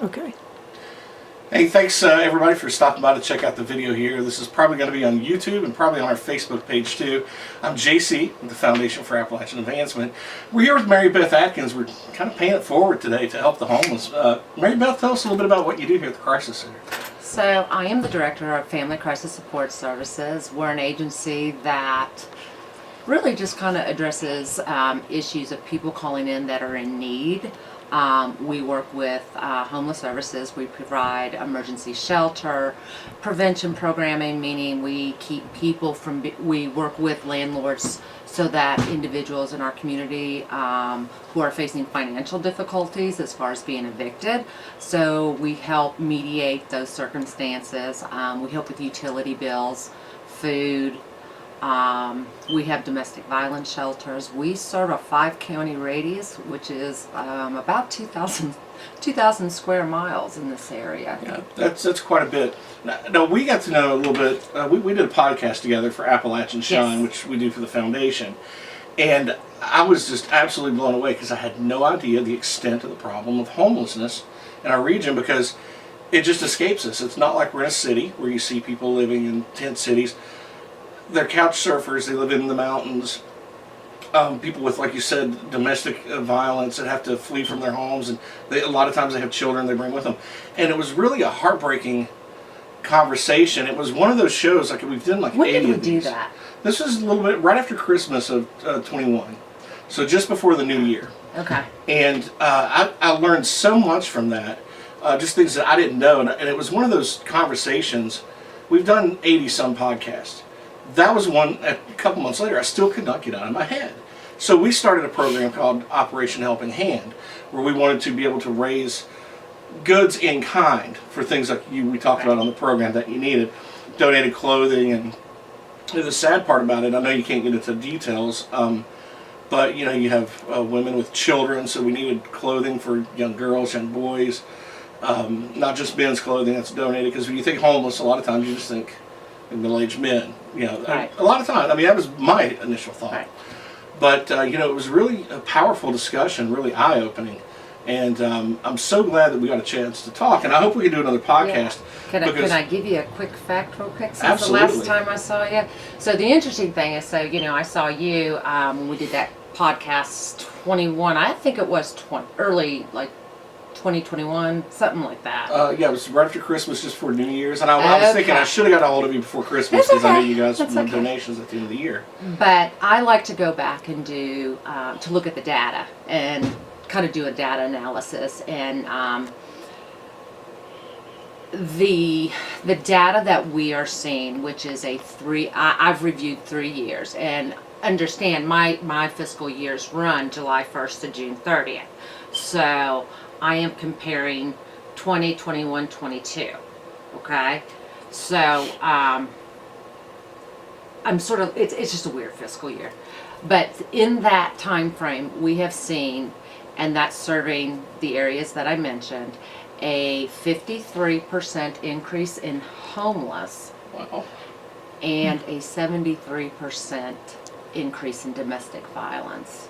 Okay. Hey, thanks everybody for stopping by to check out the video here. This is probably going to be on YouTube and probably on our Facebook page too. I'm JC with the Foundation for Appalachian Advancement. We're here with Mary Beth Adkins. We're kind of paying it forward today to help the homeless. Mary Beth, tell us a little bit about what you do here at the Crisis Center. So I am the Director of Family Crisis Support Services. We're an agency that really just kind of addresses issues of people calling in that are in need. We work with homeless services. We provide emergency shelter, prevention programming, meaning we keep people from, we work with landlords so that individuals in our community who are facing financial difficulties as far as being evicted. So we help mediate those circumstances. We help with utility bills, food. We have domestic violence shelters. We serve a 5-county radius, which is about 2,000 square miles in this area. Yeah, that's quite a bit. Now we got to know a little bit. We did a podcast together for Appalachian Shine, Yes. which we do for the foundation, and I was just absolutely blown away because I had no idea the extent of the problem of homelessness in our region, because it just escapes us. It's not like we're in a city where you see people living in tent cities. They're couch surfers. They live in the mountains. People with, like you said, domestic violence that have to flee from their homes, and a lot of times they have children they bring with them. And it was really a heartbreaking conversation. It was one of those shows, like we've done like When 80 did we of do these. that? This was a little bit right after Christmas of 21, so just before the new year. Okay. And I learned so much from that, just things that I didn't know, and it was one of those conversations. We've done 80 some podcasts. That was one, a couple months later, I still could not get out of my head. So we started a program called Operation Helping Hand, where we wanted to be able to raise goods in kind for things like we talked about on the program that you needed, donated clothing. And the sad part about it, I know you can't get into details, but you know, you have women with children, so we needed clothing for young girls, young boys, not just men's clothing that's donated, because when you think homeless, a lot of times you just think middle-aged men, you know. Right. A lot of times, I mean, that was my initial thought. Right. But you know, it was really a powerful discussion, really eye-opening, and I'm so glad that we got a chance to talk. And I hope we can do another podcast. Yeah. Can I give you a quick fact real quick since Absolutely. the last time I saw you? So the interesting thing is, so you know, I saw you when we did that podcast 21. I think it was early, like 2021, something like that. Yeah, it was right after Christmas, just before New Year's, and I was thinking I should have got a hold of you before Christmas, because I knew you guys wanted donations at the end of the year. But I like to go back and do to look at the data and kind of do a data analysis, and the data that we are seeing, which is I've reviewed 3 years, and understand my fiscal years run July 1st to June 30th, so I am comparing 20, 21, 22. Okay, so I'm sort of, it's just a weird fiscal year, but in that time frame we have seen, and that's serving the areas that I mentioned, a 53% increase in homeless. Wow. And a 73% increase in domestic violence.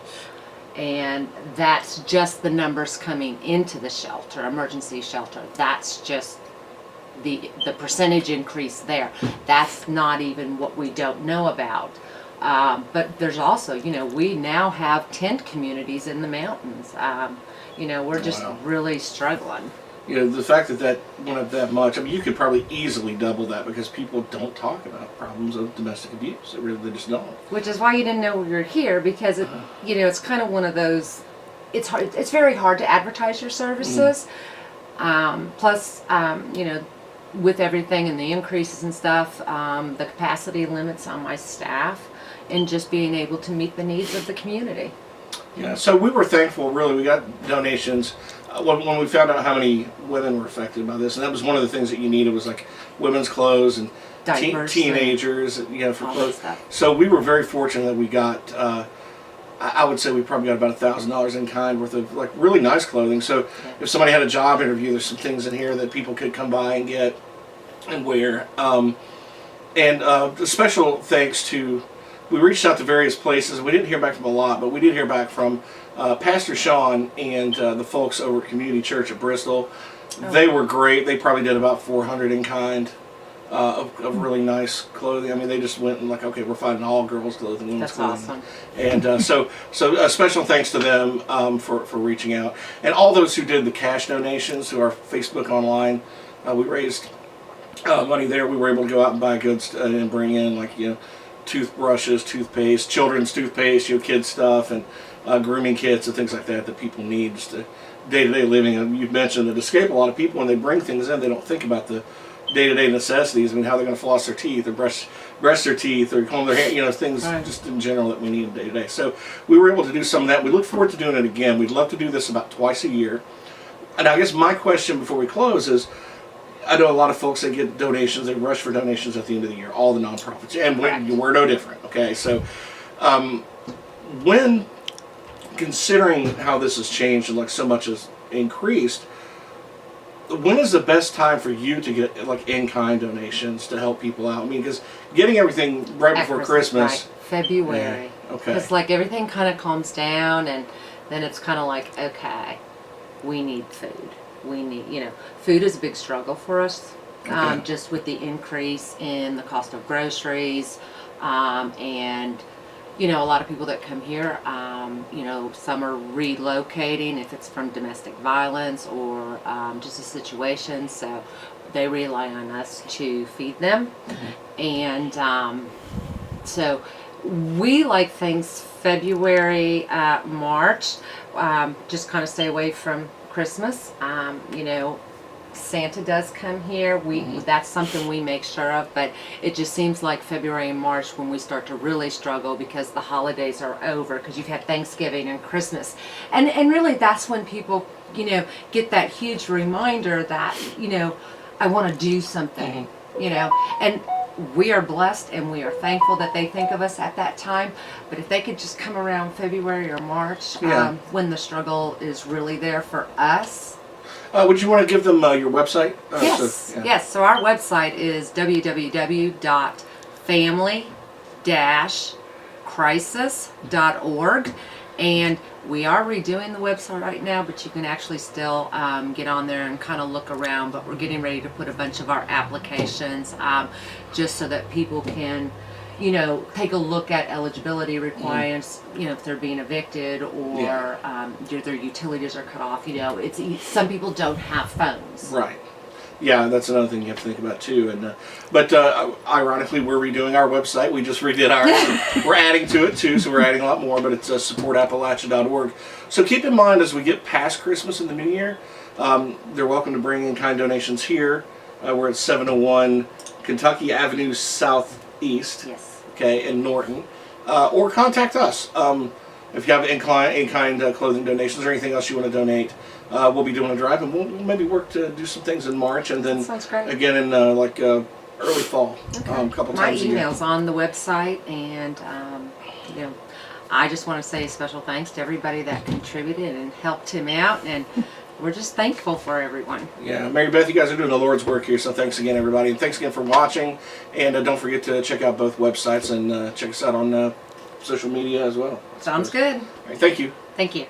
And that's just the numbers coming into the shelter, emergency shelter. That's just the percentage increase there. That's not even what we don't know about. But there's also, you know, we now have tent communities in the mountains. You know, we're just really struggling. You know, the fact that went up that much, I mean, you could probably easily double that, because people don't talk about problems of domestic abuse. They just don't. Which is why you didn't know we were here, because it, you know, it's kind of one of those. It's hard. It's very hard to advertise your services. Plus, you know, with everything and the increases and stuff, the capacity limits on my staff, and just being able to meet the needs of the community. Yeah, so we were thankful, really. We got donations when we found out how many women were affected by this, and that was one of the things that you needed, was like women's clothes and teenagers, you know, for clothes. So we were very fortunate that we got, I would say we probably got about $1,000 in kind worth of like really nice clothing. So if somebody had a job interview, there's some things in here that people could come by and get and wear. And a special thanks to we reached out to various places. We didn't hear back from a lot, but we did hear back from Pastor Sean and the folks over at Community Church at Bristol. Oh. They were great. They probably did about 400 in kind of really nice clothing. I mean, they just went and like, okay, we're finding all girls' clothing, women's clothing. That's awesome. And so special thanks to them for reaching out. And all those who did the cash donations to our Facebook online. We raised money there. We were able to go out and buy goods and bring in, like, toothbrushes, toothpaste, children's toothpaste, kids stuff, and grooming kits and things like that people need just to day-to-day living. And you've mentioned that escape a lot of people when they bring things in, they don't think about the day-to-day necessities. I mean, how they're going to floss their teeth or brush their teeth or comb their hair, things right. Just in general that we need day-to-day. So we were able to do some of that. We look forward to doing it again. We'd love to do this about twice a year. And I guess my question before we close is, I know a lot of folks that get donations, they rush for donations at the end of the year, all the nonprofits, and we're no different, okay? So when considering how this has changed and like so much has increased, when is the best time for you to get like in-kind donations to help people out? I mean, because getting everything right before Christmas. Right. February. Yeah, okay. Because like everything kind of calms down, and then it's kind of like, okay, we need food. We need, food is a big struggle for us, okay. Just with the increase in the cost of groceries, and a lot of people that come here, some are relocating if it's from domestic violence or just a situation, so they rely on us to feed them. Mm-hmm. And so we like things February, March, just kind of stay away from Christmas. Santa does come here. That's something we make sure of, but it just seems like February and March when we start to really struggle because the holidays are over, because you've had Thanksgiving and Christmas, and really that's when people get that huge reminder that I want to do something. And we are blessed and we are thankful that they think of us at that time. But if they could just come around February or March, when the struggle is really there for us. Would you want to give them your website? Yes. Yes. So our website is www.family-crisis.org. And we are redoing the website right now, but you can actually still get on there and kind of look around. But we're getting ready to put a bunch of our applications just so that people can, take a look at eligibility requirements, if they're being evicted or their utilities are cut off. Some people don't have phones. Right. Yeah, that's another thing you have to think about too. And but ironically, we're redoing our website. We just redid ours. We're adding to it too, so we're adding a lot more. But it's supportappalachia.org. So keep in mind as we get past Christmas and the New Year, they're welcome to bring in kind donations here. We're at 701 Kentucky Avenue Southeast. Yes. Okay, in Norton, or contact us if you have in-kind clothing donations or anything else you want to donate. We'll be doing a drive, and we'll maybe work to do some things in March, and then again in early fall, a couple times a year. My email's on the website, and I just want to say a special thanks to everybody that contributed and helped him out, and we're just thankful for everyone. Yeah, Mary Beth, you guys are doing the Lord's work here, so thanks again, everybody, and thanks again for watching. And don't forget to check out both websites and check us out on social media as well. Sounds good. All right, thank you. Thank you.